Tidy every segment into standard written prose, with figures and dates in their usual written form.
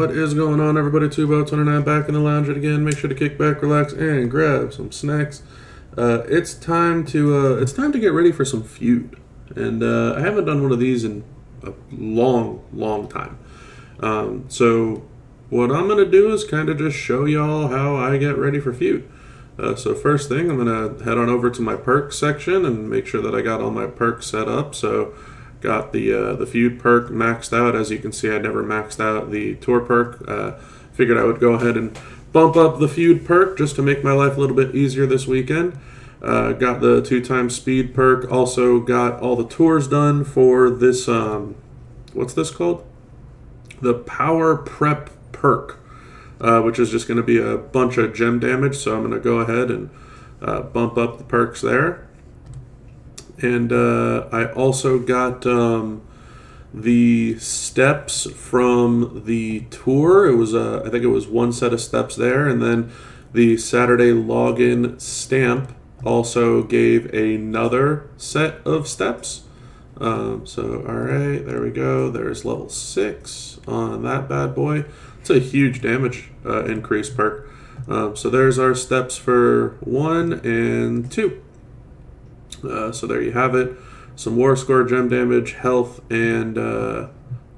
What is going on, everybody? 2Bout29 back in the lounge again. Make sure to kick back, relax, and grab some snacks. It's time to get ready for some Feud, and I haven't done one of these in a long time. So what I'm gonna do is kind of just show y'all how I get ready for Feud. So first thing, I'm gonna head on over to my perks section and make sure that I got all my perks set up. So got the Feud perk maxed out. As you can see, I never maxed out the Tour perk. Figured I would go ahead and bump up the Feud perk just to make my life a little bit easier this weekend. Got the 2x speed perk. Also got all the tours done for this, what's this called? The Power Prep perk, which is just going to be a bunch of gem damage. So I'm going to go ahead and bump up the perks there. And I also got the steps from the tour. It was I think it was one set of steps there, and then the Saturday login stamp also gave another set of steps. So all right, there we go. There's level 6 on that bad boy. It's a huge damage increase perk. So there's our steps for 1 and 2. So there you have it. Some war score, gem damage, health, and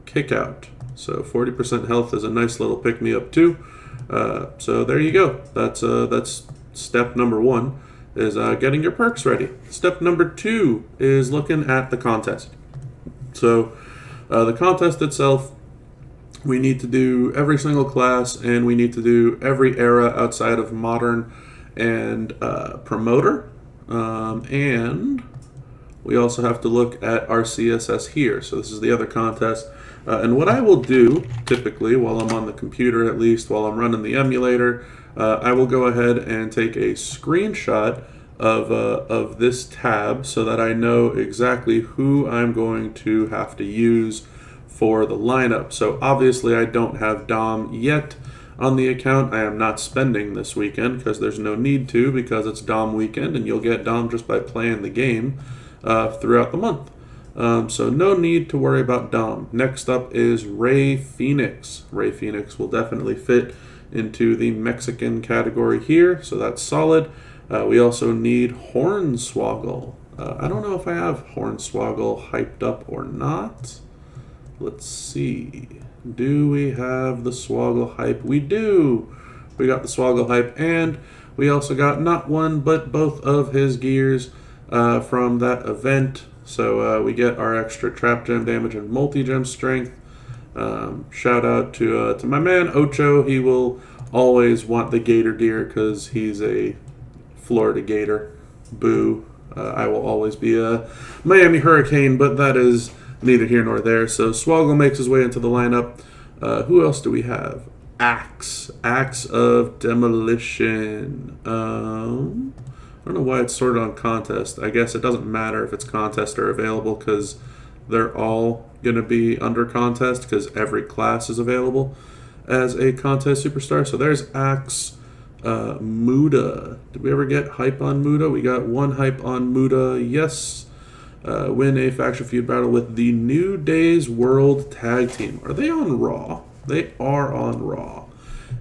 kick out. So 40% health is a nice little pick me up too. So there you go. That's step number 1 is getting your perks ready. Step number 2 is looking at the contest. So the contest itself, we need to do every single class, and we need to do every era outside of modern and promoter. And we also have to look at our CSS here. So this is the other contest. And what I will do, typically, while I'm on the computer, at least while I'm running the emulator, I will go ahead and take a screenshot of this tab so that I know exactly who I'm going to have to use for the lineup. So obviously I don't have Dom yet on the account. I am not spending this weekend because there's no need to, because it's Dom weekend and you'll get Dom just by playing the game throughout the month. So no need to worry about Dom. Next up is Rey Fenix. Rey Fenix will definitely fit into the Mexican category here, so that's solid. We also need Hornswoggle. I don't know if I have Hornswoggle hyped up or not. Let's see. Do we have the Swoggle hype? We do. We got the Swoggle hype, and we also got not one but both of his gears from that event. So we get our extra trap gem damage and multi-gem strength. Shout out to my man Ocho. He will always want the Gator gear because he's a Florida Gator. Boo. I will always be a Miami Hurricane, but that is neither here nor there. So Swoggle makes his way into the lineup. Who else do we have? Axe of Demolition. I don't know why it's sorted on contest. I guess it doesn't matter if it's contest or available because they're all going to be under contest because every class is available as a contest superstar. So there's Axe. Muda. Did we ever get hype on Muda? We got one hype on Muda. Yes. Win a faction feud battle with the New Days World Tag Team. Are they on Raw? They are on Raw.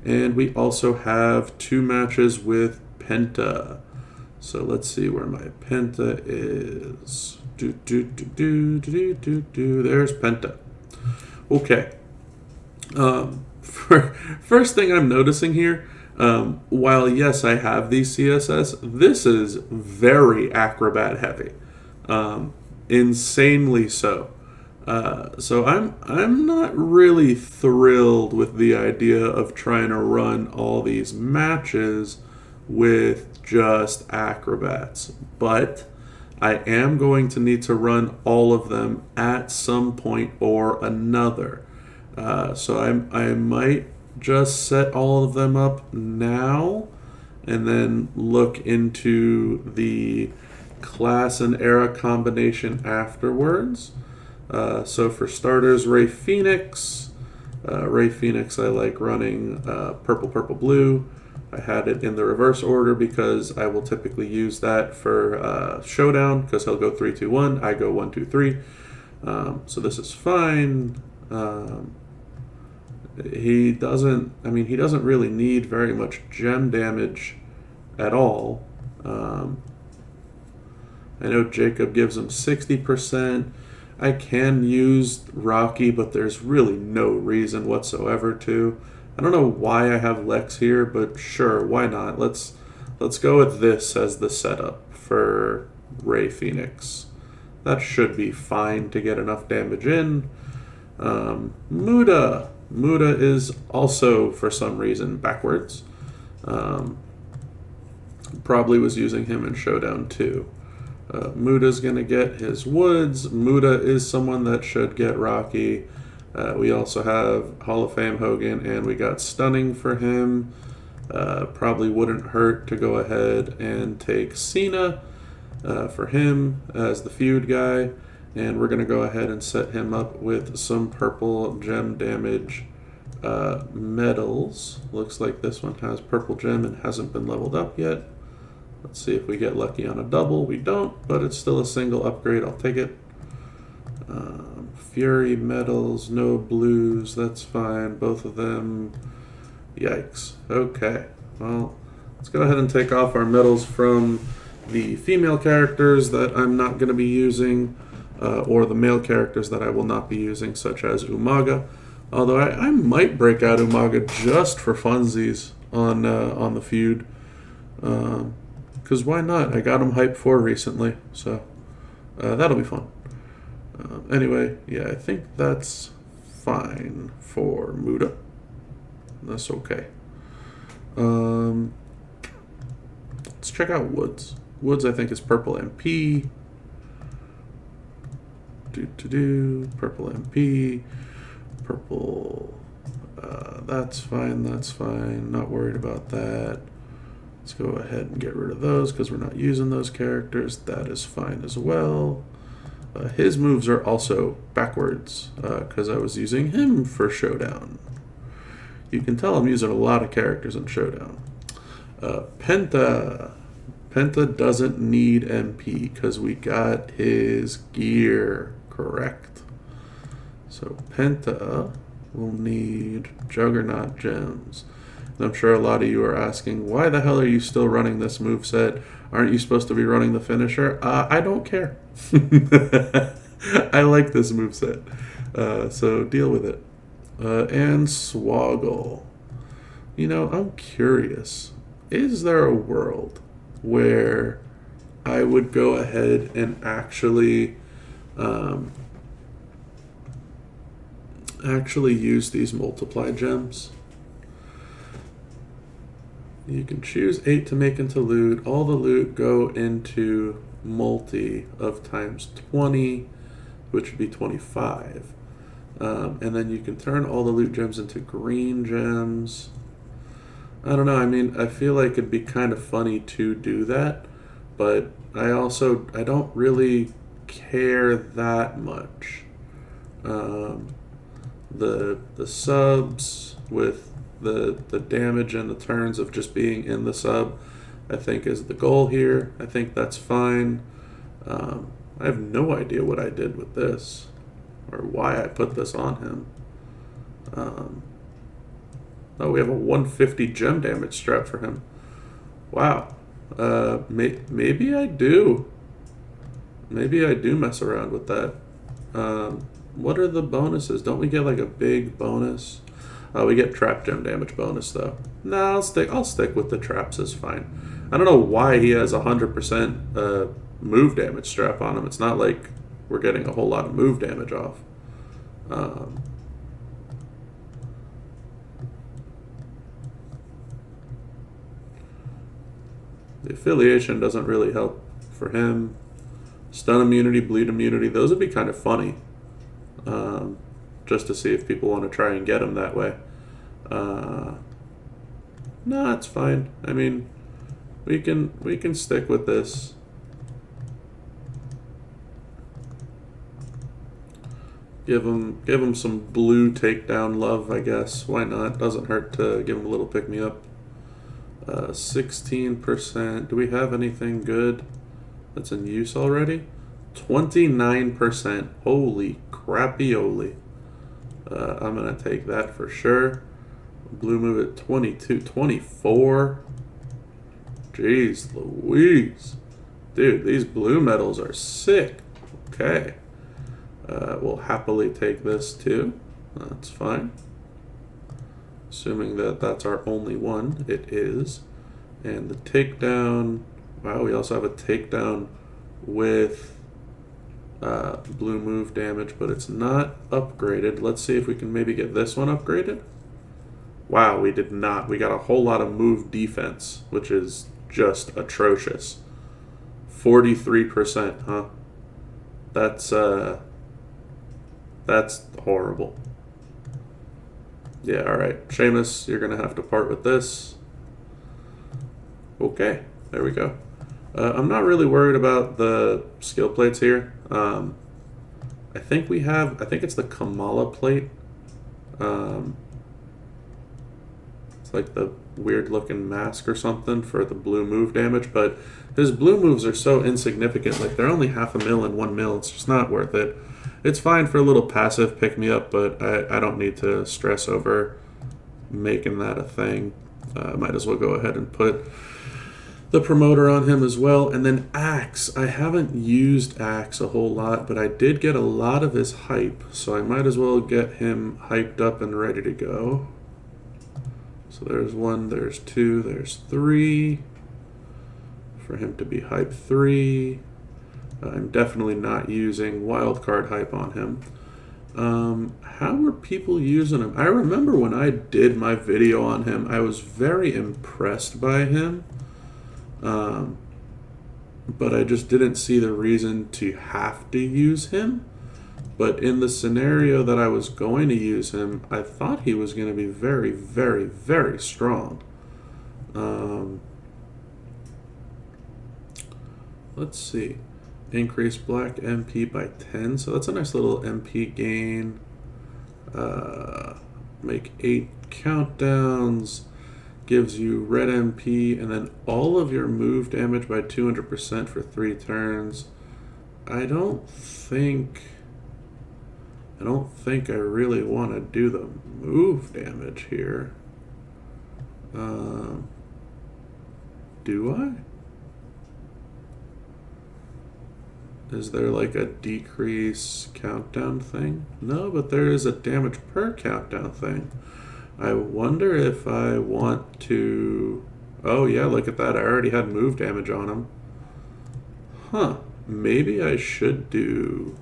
And we also have 2 matches with Penta. So let's see where my Penta is. There's Penta. Okay. First thing I'm noticing here, while yes, I have the CSS, this is very acrobat heavy. Insanely so. So I'm not really thrilled with the idea of trying to run all these matches with just acrobats, but I am going to need to run all of them at some point or another. So I might just set all of them up now and then look into the class and era combination afterwards. So for starters, Rey Fenix. Rey Fenix I like running purple, blue. I had it in the reverse order because I will typically use that for Showdown because he'll go 3, 2, 1. I go 1, 2, 3. So this is fine. he doesn't. I mean, he doesn't really need very much gem damage at all. I know Jacob gives him 60%. I can use Rocky, but there's really no reason whatsoever to. I don't know why I have Lex here, but sure, why not? Let's go with this as the setup for Rey Fenix. That should be fine to get enough damage in. Muda. Muda is also, for some reason, backwards. Probably was using him in Showdown too. Muda's going to get his Woods. Muda is someone that should get Rocky. We also have Hall of Fame Hogan, and we got Stunning for him. Probably wouldn't hurt to go ahead and take Cena for him as the feud guy. And we're going to go ahead and set him up with some purple gem damage medals. Looks like this one has purple gem and hasn't been leveled up yet. Let's see if we get lucky on a double. We don't, but it's still a single upgrade. I'll take it. Fury medals, no blues. That's fine. Both of them. Yikes. Okay. Well, let's go ahead and take off our medals from the female characters that I'm not going to be using, or the male characters that I will not be using, such as Umaga. Although I might break out Umaga just for funsies on the feud. Because why not? I got him hyped for recently, so that'll be fun. Anyway, yeah, I think that's fine for Muda. That's okay. Let's check out Woods. Woods, I think, is purple MP. Purple MP. Purple. That's fine, that's fine. Not worried about that. Let's go ahead and get rid of those because we're not using those characters. That is fine as well. His moves are also backwards because I was using him for Showdown. You can tell I'm using a lot of characters in Showdown. Penta. Penta doesn't need MP because we got his gear, correct? So Penta will need Juggernaut gems. And I'm sure a lot of you are asking, why the hell are you still running this moveset? Aren't you supposed to be running the finisher? I don't care. I like this moveset. So deal with it. And Swoggle. You know, I'm curious. Is there a world where I would go ahead and actually use these multiply gems? You can choose 8 to make into loot. All the loot go into multi of times 20, which would be 25. And then you can turn all the loot gems into green gems. I don't know. I mean, I feel like it'd be kind of funny to do that, but I don't really care that much. The subs with the damage and the turns of just being in the sub, I think is the goal here. I think that's fine. I have no idea what I did with this or why I put this on him. Oh, we have a 150 gem damage strap for him. Wow. Maybe I do. Maybe I do mess around with that. What are the bonuses? Don't we get like a big bonus? We get trap gem damage bonus though. No, I'll stick with the traps. Is fine. I don't know why he has 100% move damage strap on him. It's not like we're getting a whole lot of move damage off. The affiliation doesn't really help for him. Stun immunity, bleed immunity, those would be kind of funny. Just to see if people want to try and get him that way. No, it's fine. I mean, we can stick with this. Give him some blue takedown love, I guess. Why not? Doesn't hurt to give him a little pick me up. 16%. Do we have anything good that's in use already? 29%. Holy crappy-oly. I'm going to take that for sure. Blue move at 22, 24. Jeez Louise. Dude, these blue medals are sick. Okay. We'll happily take this too. That's fine. Assuming that that's our only one. It is. And the takedown. Wow, we also have a takedown with blue move damage, but it's not upgraded. Let's see if we can maybe get this one upgraded. Wow, we did not. We got a whole lot of move defense, which is just atrocious. 43%, huh? That's horrible. Yeah, alright. Sheamus, you're going to have to part with this. Okay, there we go. I'm not really worried about the skill plates here. I think it's the Kamala plate. It's like the weird looking mask or something for the blue move damage, but his blue moves are so insignificant. Like, they're only 500,000 and 1 mil. It's just not worth it. It's fine for a little passive pick me up, but I don't need to stress over making that a thing. Might as well go ahead and put the promoter on him as well. And then Axe. I haven't used Axe a whole lot, but I did get a lot of his hype, so I might as well get him hyped up and ready to go. So there's 1, there's 2, there's 3. For him to be hype 3. I'm definitely not using wildcard hype on him. How were people using him? I remember when I did my video on him, I was very impressed by him. But I just didn't see the reason to have to use him. But in the scenario that I was going to use him, I thought he was going to be very, very, very strong. Let's see. Increase black MP by 10. So that's a nice little MP gain. Make 8 countdowns. Gives you red MP, and then all of your move damage by 200% for 3 turns. I don't think I really want to do the move damage here. Do I? Is there like a decrease countdown thing? No, but there is a damage per countdown thing. I wonder if I want to... Oh yeah, look at that. I already had move damage on him. Huh. Maybe I should do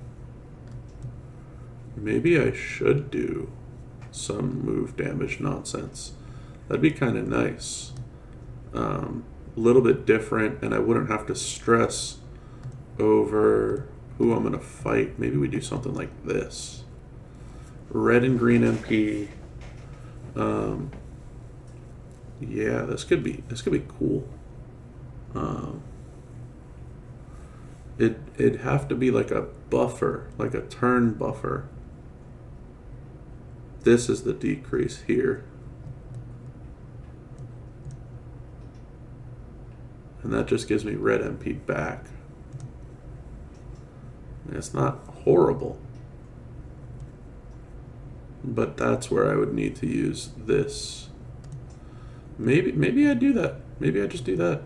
some move damage nonsense. That'd be kind of nice. A little bit different, and I wouldn't have to stress over who I'm going to fight. Maybe we do something like this. Red and green MP. Yeah, this could be cool. It'd have to be like a buffer, like a turn buffer. This is the decrease here. And that just gives me red MP back. It's not horrible. But that's where I would need to use this. Maybe I do that. Maybe I just do that.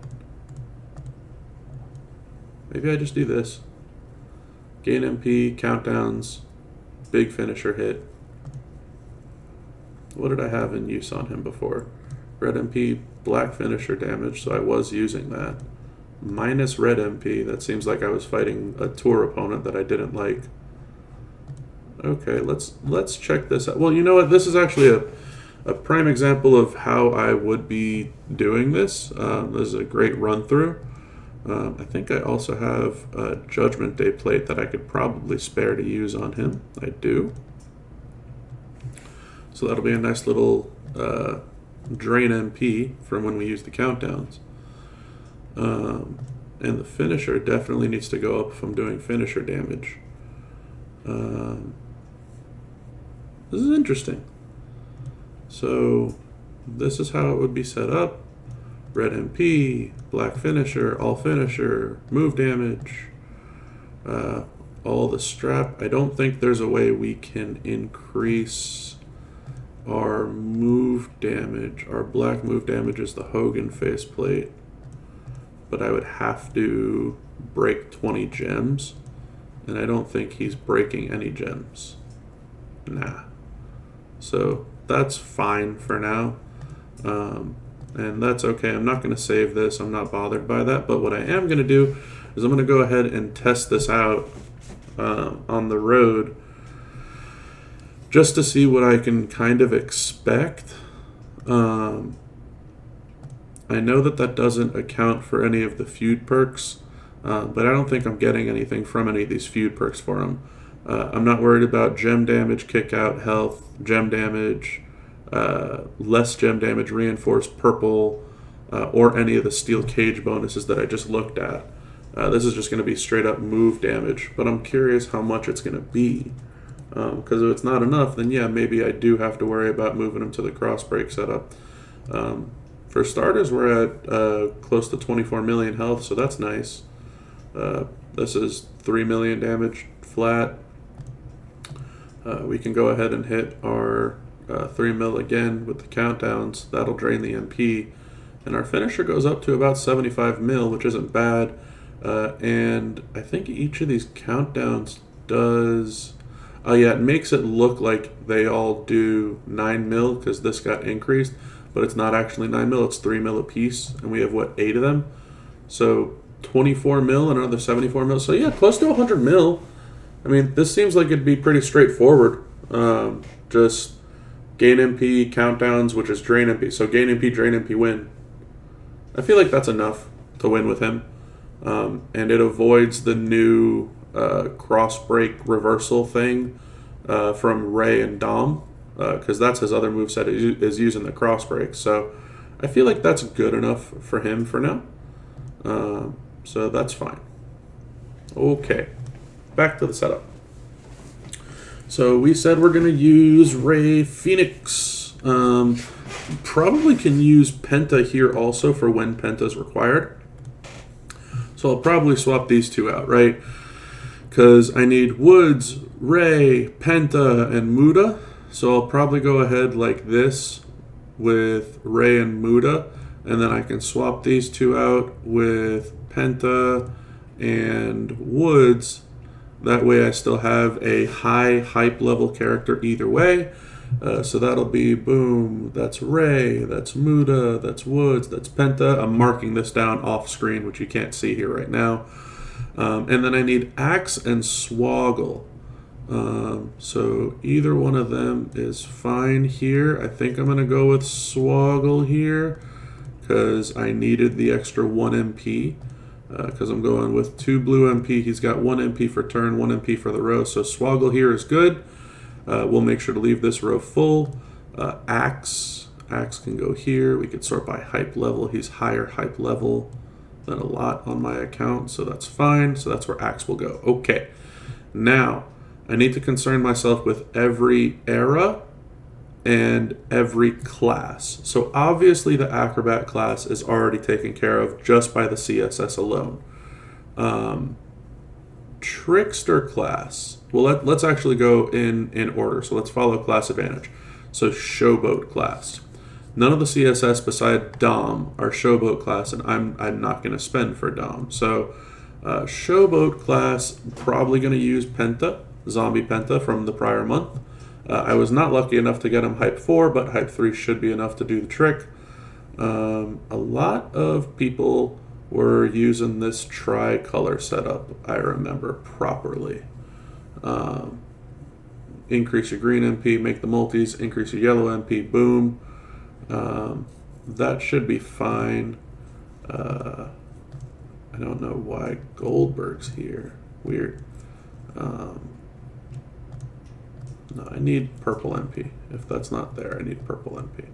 Maybe I just do this. Gain MP, countdowns, big finisher hit. What did I have in use on him before? Red MP, black finisher damage, so I was using that. Minus red MP, that seems like I was fighting a tour opponent that I didn't like. Okay, let's check this out. Well, you know what? This is actually a prime example of how I would be doing this. This is a great run through. I think I also have a Judgment Day plate that I could probably spare to use on him. I do. So that'll be a nice little drain MP from when we use the countdowns. And the finisher definitely needs to go up if I'm doing finisher damage. This is interesting. So this is how it would be set up. Red MP, black finisher, all finisher, move damage, all the strap. I don't think there's a way we can increase our move damage. Our black move damage is the Hogan faceplate, but I would have to break 20 gems, and I don't think he's breaking any gems. Nah. So that's fine for now. And that's okay. I'm not going to save this. I'm not bothered by that. But what I am going to do is I'm going to go ahead and test this out on the road just to see what I can kind of expect. I know that doesn't account for any of the feud perks, but I don't think I'm getting anything from any of these feud perks for him. I'm not worried about gem damage, kick out, health, gem damage, less gem damage, reinforced purple, or any of the steel cage bonuses that I just looked at. This is just going to be straight up move damage, but I'm curious how much it's going to be. Because if it's not enough, then yeah, maybe I do have to worry about moving him to the cross break setup. For starters, we're at close to 24 million health, so that's nice. This is 3 million damage flat. We can go ahead and hit our 3 mil again with the countdowns. That'll drain the MP. And our finisher goes up to about 75 mil, which isn't bad. And I think each of these countdowns does... Oh yeah, it makes it look like they all do 9 mil because this got increased. But it's not actually 9 mil, it's 3 mil a piece. And we have, what, 8 of them? So 24 mil and another 74 mil. So yeah, close to 100 mil. I mean, this seems like it'd be pretty straightforward. Just gain MP, countdowns, which is drain MP. So gain MP, drain MP, win. I feel like that's enough to win with him. And it avoids the new cross break reversal thing from Ray and Dom, because that's his other moveset is using the cross break. So I feel like that's good enough for him for now. So that's fine. Okay, back to the setup. So we said we're going to use Ray Phoenix. Probably can use Penta here also for when Penta's required. So I'll probably swap these two out, right? Because I need Woods, Ray, Penta, and Muda. So I'll probably go ahead like this with Ray and Muda. And then I can swap these two out with Penta and Woods. That way I still have a high hype level character either way. So that'll be, boom, that's Ray, that's Muda, that's Woods, that's Penta. I'm marking this down off screen, which you can't see here right now. And then I need Axe and Swoggle. So either one of them is fine here. I think I'm going to go with Swoggle here because I needed the extra 1 MP. Because I'm going with 2 blue MP. He's got 1 MP for turn, 1 MP for the row. So Swoggle here is good. We'll make sure to leave this row full. Axe can go here. We could sort by hype level. He's higher hype level than a lot on my account, so that's fine. So that's where Axe will go. Okay, now I need to concern myself with every era and every class. So obviously the Acrobat class is already taken care of just by the CSS alone. Trickster class. Well, let's actually go in order. So let's follow class advantage. So Showboat class. None of the CSS beside Dom are Showboat class, and I'm not going to spend for Dom. So Showboat class, probably going to use Penta, Zombie Penta from the prior month. I was not lucky enough to get him Hype 4, but Hype 3 should be enough to do the trick. A lot of people were using this tri-color setup, I remember properly. Increase your green MP, make the multis, increase your yellow MP, boom. That should be fine. I don't know why Goldberg's here. Weird. No, I need purple MP. If that's not there, I need purple MP.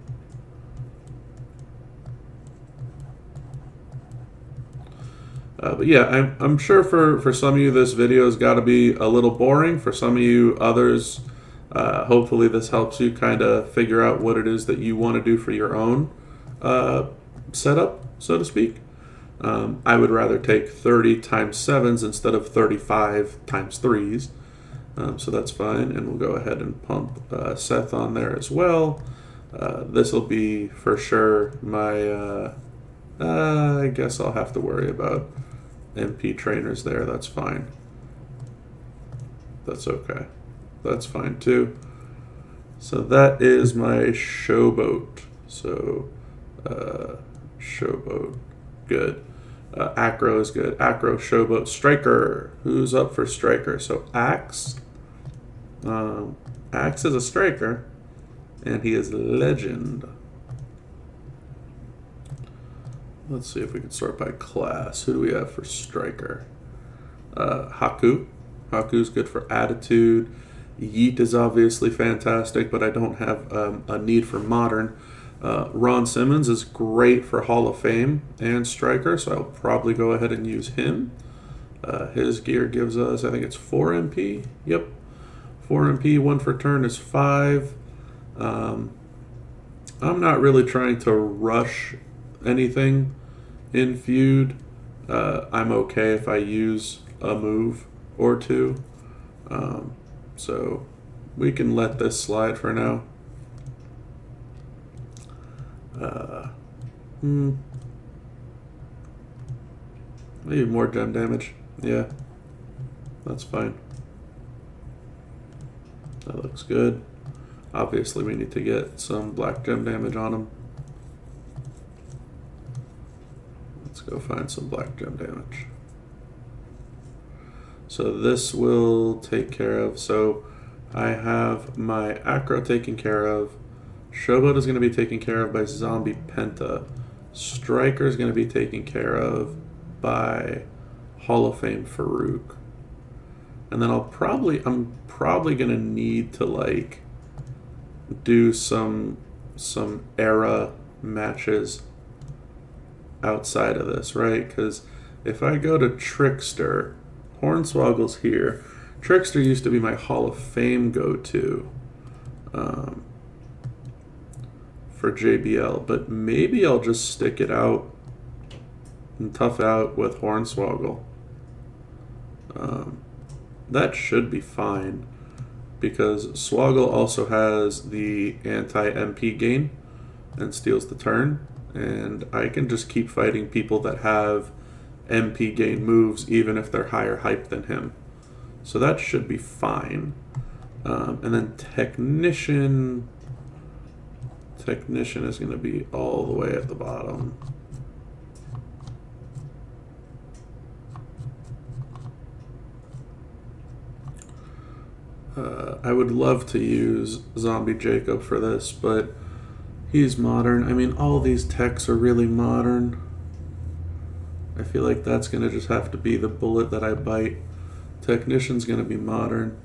But yeah, I'm sure for some of you this video has got to be a little boring. For some of you others, hopefully this helps you kind of figure out what it is that you want to do for your own setup, so to speak. I would rather take 30 times 7s instead of 35 times 3s. So that's fine, and we'll go ahead and pump Seth on there as well. This will be for sure my, I guess I'll have to worry about MP trainers there. That's fine. That's okay. That's fine too. So that is my Showboat. So, Showboat, good. Acro is good. Acro, Showboat, Striker. Who's up for Striker? So Axe. Axe is a striker, and he is legend. Let's see if we can sort by class. Who do we have for striker? Haku. Haku's good for attitude. Yeet is obviously fantastic, but I don't have a need for modern. Ron Simmons is great for Hall of Fame and striker, so I'll probably go ahead and use him. His gear gives us, I think it's 4 MP. Yep. 4 MP, 1 for turn is 5. I'm not really trying to rush anything in Feud. I'm okay if I use a move or two. So we can let this slide for now. Maybe more gem damage. Yeah, that's fine. That looks good. Obviously, we need to get some black gem damage on him. Let's go find some black gem damage. So this will take care of. So I have my Acro taken care of. Showboat is going to be taken care of by Zombie Penta. Striker is going to be taken care of by Hall of Fame Farouk. And then I'm probably going to need to like do some era matches outside of this, right? Because if I go to Trickster, Hornswoggle's here. Trickster used to be my Hall of Fame go-to for JBL, but maybe I'll just stick it out and tough it out with Hornswoggle. That should be fine because Swoggle also has the anti-MP gain and steals the turn, and I can just keep fighting people that have MP gain moves even if they're higher hype than him. So that should be fine. And then Technician is going to be all the way at the bottom. I would love to use Zombie Jacob for this, but he's modern. I mean, all these techs are really modern. I feel like that's going to just have to be the bullet that I bite. Technician's going to be modern,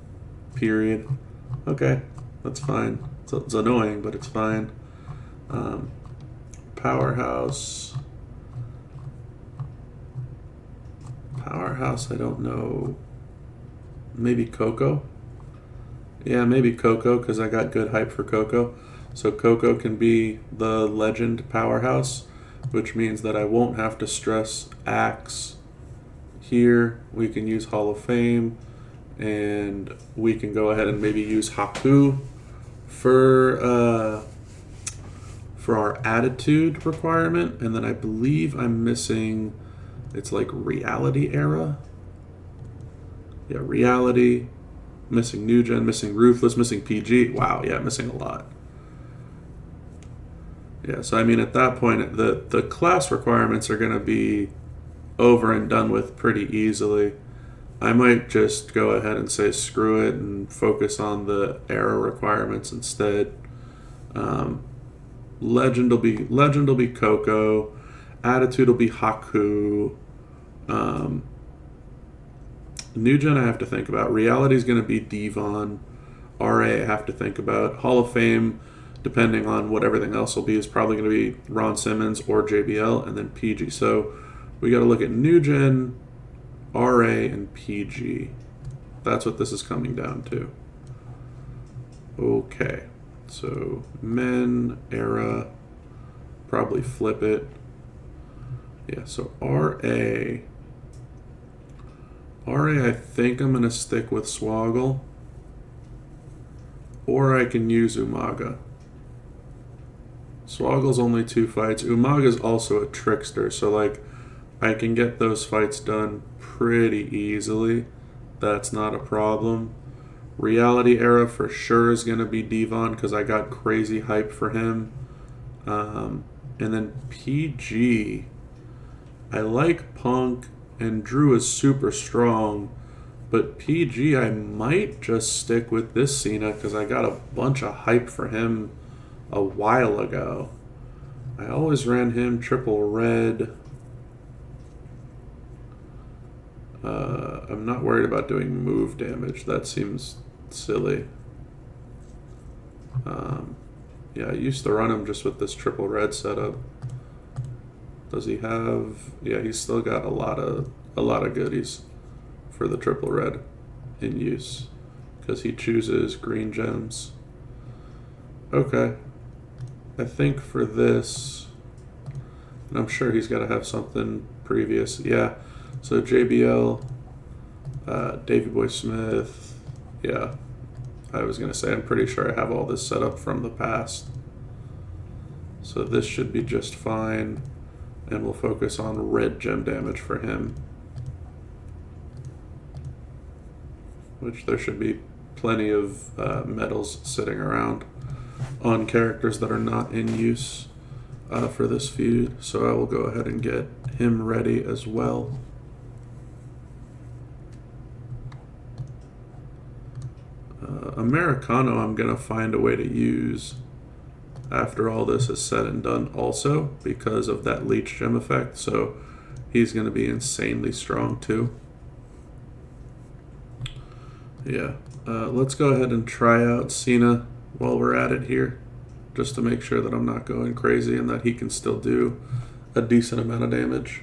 period. Okay, that's fine. It's annoying, but it's fine. Powerhouse, I don't know. Maybe Coco? Yeah, maybe Coco, because I got good hype for Coco. So Coco can be the legend powerhouse, which means that I won't have to stress Axe here. We can use Hall of Fame, and we can go ahead and maybe use Haku for our attitude requirement. And then I believe I'm missing, it's like Reality Era. Yeah, Reality. Missing New Gen, missing Ruthless, missing PG. Wow, yeah, missing a lot. Yeah, so I mean, at that point, the class requirements are going to be over and done with pretty easily. I might just go ahead and say screw it and focus on the era requirements instead. Legend will be Coco. Attitude will be Haku. New Gen I have to think about. Reality is going to be Devon. RA I have to think about. Hall of Fame, depending on what everything else will be, is probably going to be Ron Simmons or JBL, and then PG. So we got to look at New Gen, RA, and PG. That's what this is coming down to. Okay. So men, era, probably flip it. Yeah, so RA. I think I'm going to stick with Swoggle. Or I can use Umaga. Swoggle's only 2 fights. Umaga's also a trickster, so like I can get those fights done pretty easily. That's not a problem. Reality Era for sure is going to be Devon because I got crazy hype for him. And then PG, I like Punk, and Drew is super strong, but PG I might just stick with this Cena because I got a bunch of hype for him a while ago. I always ran him triple red. I'm not worried about doing move damage. That seems silly. Yeah, I used to run him just with this triple red setup. Does he have? Yeah, he's still got a lot of goodies for the triple red in use because he chooses green gems. Okay, I think for this, and I'm sure he's got to have something previous. Yeah, so JBL, Davey Boy Smith. Yeah, I was gonna say I'm pretty sure I have all this set up from the past, so this should be just fine. And we'll focus on red gem damage for him, which there should be plenty of medals sitting around on characters that are not in use for this feud. So I will go ahead and get him ready as well. Americano I'm going to find a way to use after all this is said and done also because of that leech gem effect, so he's going to be insanely strong too. Yeah, let's go ahead and try out Cena while we're at it here, just to make sure that I'm not going crazy and that he can still do a decent amount of damage.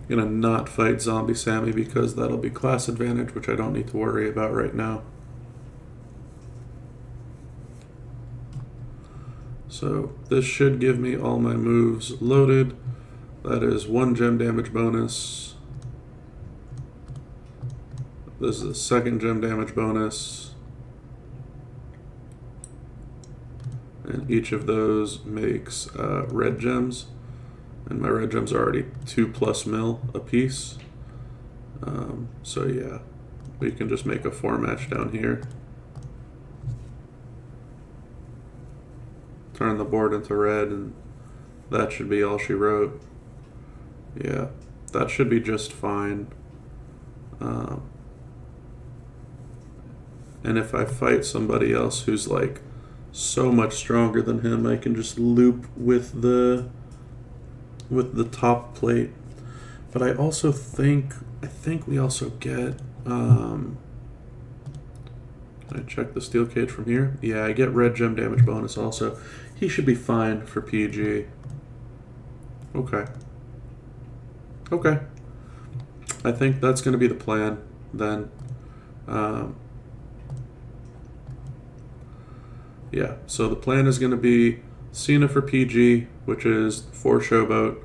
Gonna not fight Zombie Sammy because that'll be class advantage, which I don't need to worry about right now. So this should give me all my moves loaded. That is 1 gem damage bonus. This is a 2nd gem damage bonus. And each of those makes red gems. And my red gems are already 2+ mil a piece. So yeah, we can just make a 4 match down here. Turn the board into red, and that should be all she wrote. Yeah, that should be just fine. And if I fight somebody else who's like so much stronger than him, I can just loop with the top plate. But I also think we also get can I check the steel cage from here? Yeah, I get red gem damage bonus also. He should be fine for PG. Okay. I think that's going to be the plan then. Yeah, so the plan is going to be Cena for PG, which is for Showboat.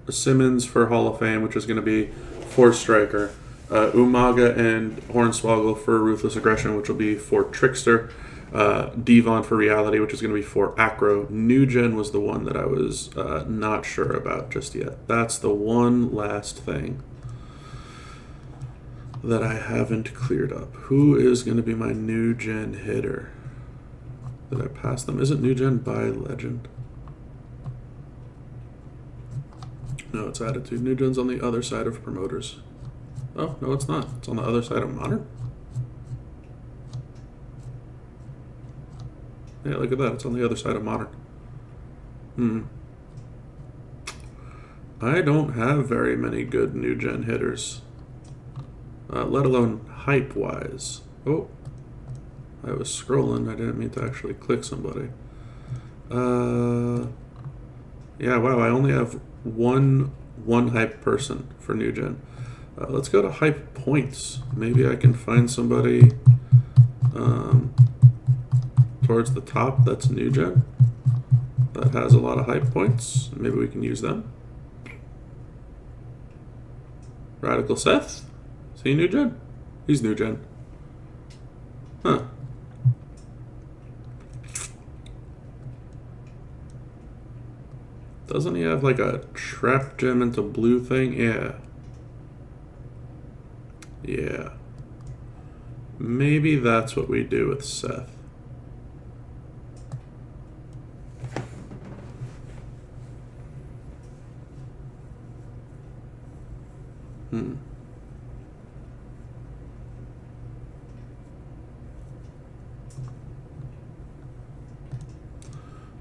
Simmons for Hall of Fame, which is going to be for Striker. Umaga and Hornswoggle for Ruthless Aggression, which will be for Trickster. Devon for Reality, which is going to be for Acro. New Gen was the one that I was not sure about just yet. That's the one last thing that I haven't cleared up. Who is going to be my New Gen hitter? Did I pass them? Isn't New Gen by Legend? No, it's Attitude. New Gen's on the other side of Promoters. Oh, no, it's not. It's on the other side of Modern. Yeah, look at that. It's on the other side of Modern. I don't have very many good New Gen hitters. Let alone hype-wise. Oh, I was scrolling. I didn't mean to actually click somebody. Yeah, wow, I only have one hype person for New Gen. Let's go to hype points. Maybe I can find somebody towards the top, that's new gen. That has a lot of hype points. Maybe we can use them. Radical Seth? Is he new gen? He's new gen. Huh. Doesn't he have like a trap gem into blue thing? Yeah. Yeah. Maybe that's what we do with Seth.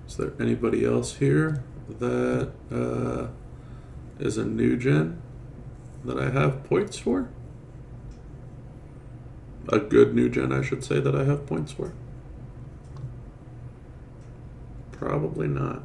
Is there anybody else here that is a new gen that I have points for? A good new gen, I should say, that I have points for? Probably not.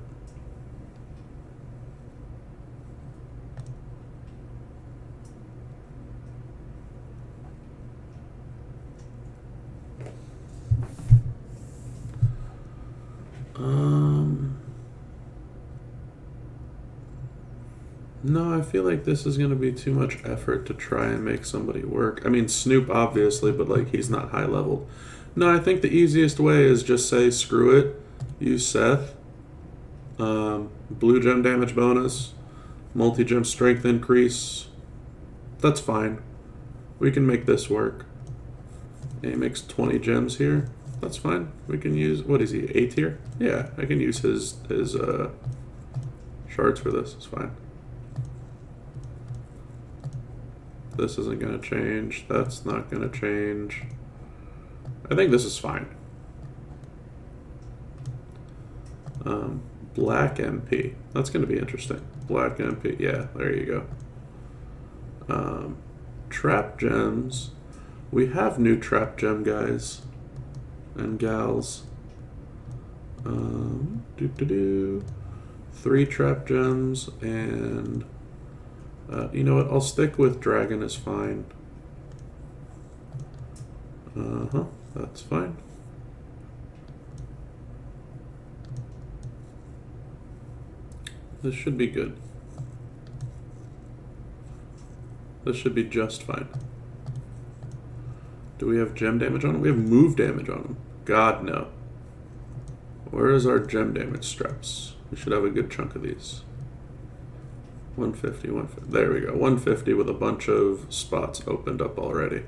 No, I feel like this is going to be too much effort to try and make somebody work. I mean, Snoop, obviously, but like he's not high leveled. No, I think the easiest way is just say, screw it, use Seth. Blue gem damage bonus, multi-gem strength increase. That's fine. We can make this work. And he makes 20 gems here. That's fine. We can use, what is he, A tier? Yeah, I can use his shards for this. It's fine. This isn't going to change. That's not going to change. I think this is fine. Black MP. That's going to be interesting. Black MP. Yeah, there you go. Trap gems. We have new trap gem guys and gals. 3 trap gems and you know what? I'll stick with dragon is fine. That's fine. This should be good. This should be just fine. Do we have gem damage on him? We have move damage on him. God, no. Where is our gem damage straps? We should have a good chunk of these. 150, 150. There we go. 150 with a bunch of spots opened up already.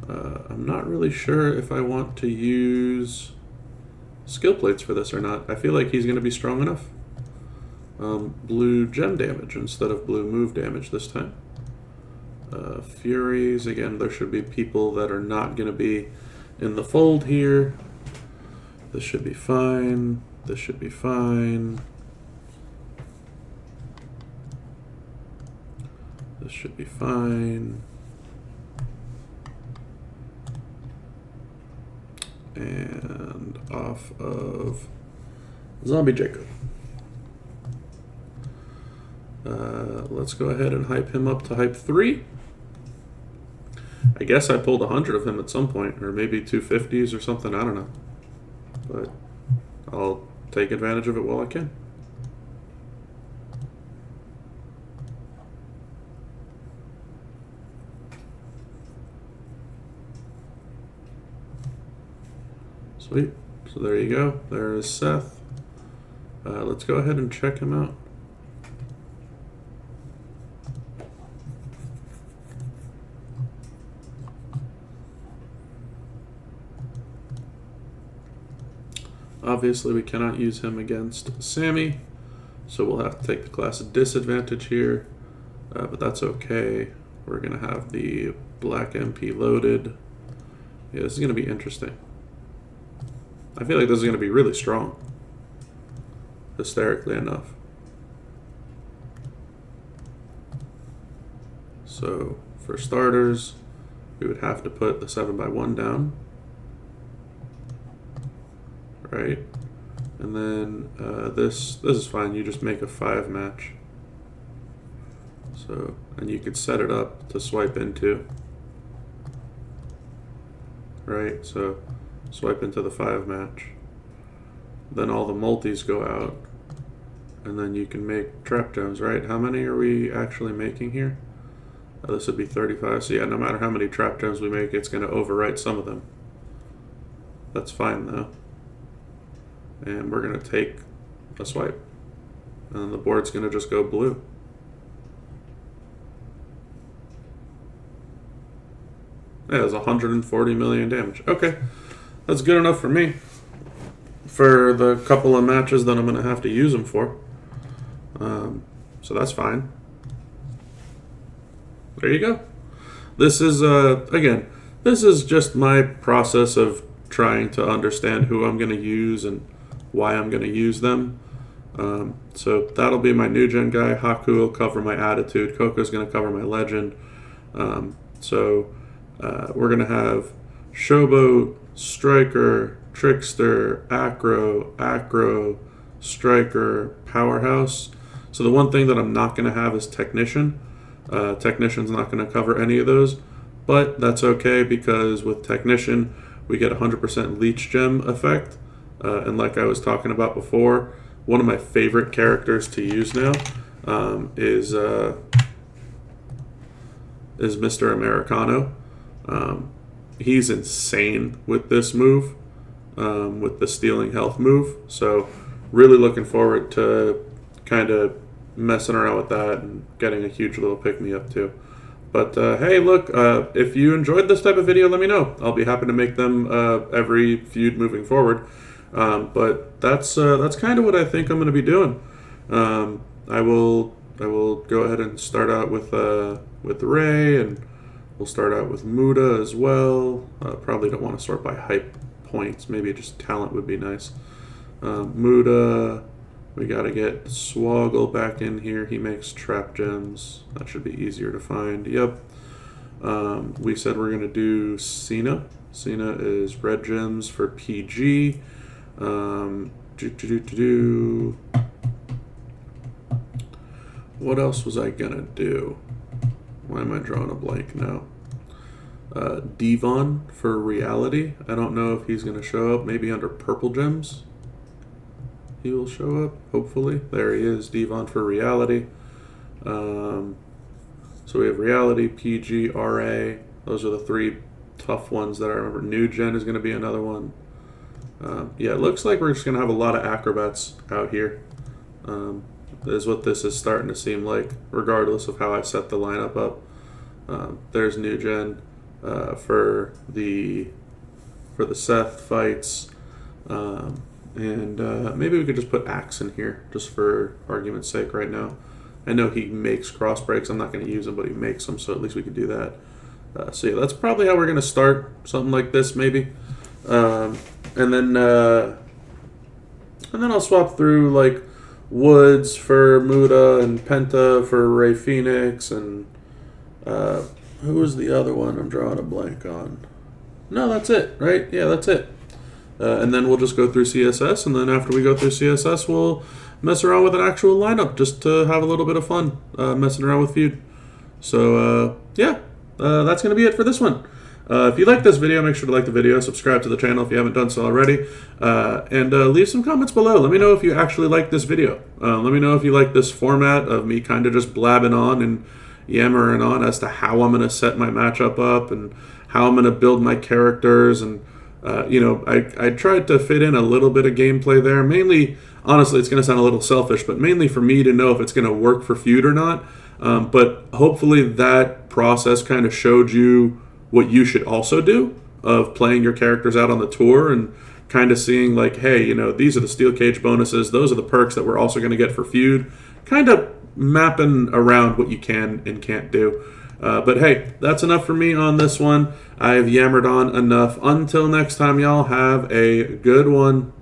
I'm not really sure if I want to use skill plates for this or not. I feel like he's going to be strong enough. Blue gem damage instead of blue move damage this time. Furies, again, there should be people that are not going to be in the fold here. This should be fine. This should be fine. This should be fine. And off of Zombie Jacob. Let's go ahead and hype him up to hype 3. I guess I pulled 100 of him at some point, or maybe 250s or something, I don't know. But I'll take advantage of it while I can. Sweet. So there you go. There is Seth. Let's go ahead and check him out. Obviously, we cannot use him against Sammy, so we'll have to take the class disadvantage here, but that's okay. We're going to have the black MP loaded. Yeah, this is going to be interesting. I feel like this is going to be really strong, hysterically enough. So, for starters, we would have to put the 7x1 down. Right, and then this is fine. You just make a 5 match. So, and you could set it up to swipe into. right? So swipe into the 5 match. Then all the multis go out. And then you can make trap gems, right? How many are we actually making here? This would be 35. So yeah, no matter how many trap gems we make, it's going to overwrite some of them. That's fine though. And we're going to take a swipe. And the board's going to just go blue. Yeah, it's 140 million damage. Okay, that's good enough for me. For the couple of matches that I'm going to have to use them for. So that's fine. There you go. This is, again, this is just my process of trying to understand who I'm going to use and why I'm going to use them. So that'll be my new gen guy. Haku will cover my attitude. Coco's going to cover my legend. We're going to have Showboat, Striker, Trickster, Acro, Striker, Powerhouse. So the one thing that I'm not going to have is Technician. Technician's not going to cover any of those, but that's okay because with Technician we get 100% Leech Gem effect. And like I was talking about before, one of my favorite characters to use now is Mr. Americano. He's insane with this move, with the stealing health move. So really looking forward to kind of messing around with that and getting a huge little pick-me-up too. But hey, look, if you enjoyed this type of video, let me know. I'll be happy to make them every feud moving forward. But that's kind of what I think I'm going to be doing. I will go ahead and start out with Ray, and we'll start out with Muda as well. Probably don't want to sort by hype points. Maybe just talent would be nice. Muda, we got to get Swoggle back in here. He makes trap gems. That should be easier to find. Yep. We said we're going to do Cena. Cena is red gems for PG. What else was I going to do? Why am I drawing a blank now? Devon for reality. I don't know if he's going to show up. Maybe under purple gems he will show up, hopefully. There he is, Devon for reality. So we have reality, PG, RA. Those are the 3 tough ones that I remember. New gen is going to be another one. Yeah, it looks like we're just going to have a lot of acrobats out here. Is what this is starting to seem like, regardless of how I set the lineup up. There's new gen for the Seth fights. And maybe we could just put Axe in here, just for argument's sake right now. I know he makes cross breaks. I'm not going to use them, but he makes them, so at least we could do that. So yeah, that's probably how we're going to start, something like this maybe. And then I'll swap through like Woods for Muda and Penta for Ray Phoenix, and who was the other one? I'm drawing a blank on. No, that's it, right? Yeah, that's it. And then we'll just go through CSS, and then after we go through CSS, we'll mess around with an actual lineup just to have a little bit of fun messing around with Feud. So, yeah, that's going to be it for this one. If you like this video, make sure to like the video, subscribe to the channel if you haven't done so already, and leave some comments below. Let me know if you actually like this video. Let me know if you like this format of me kind of just blabbing on and yammering on as to how I'm going to set my matchup up and how I'm going to build my characters. And I tried to fit in a little bit of gameplay there. Mainly, honestly, it's going to sound a little selfish, but mainly for me to know if it's going to work for Feud or not. But hopefully that process kind of showed you what you should also do of playing your characters out on the tour and kind of seeing like, hey, these are the steel cage bonuses. Those are the perks that we're also going to get for Feud. Kind of mapping around what you can and can't do. But hey, that's enough for me on this one. I've yammered on enough. Until next time, y'all, have a good one.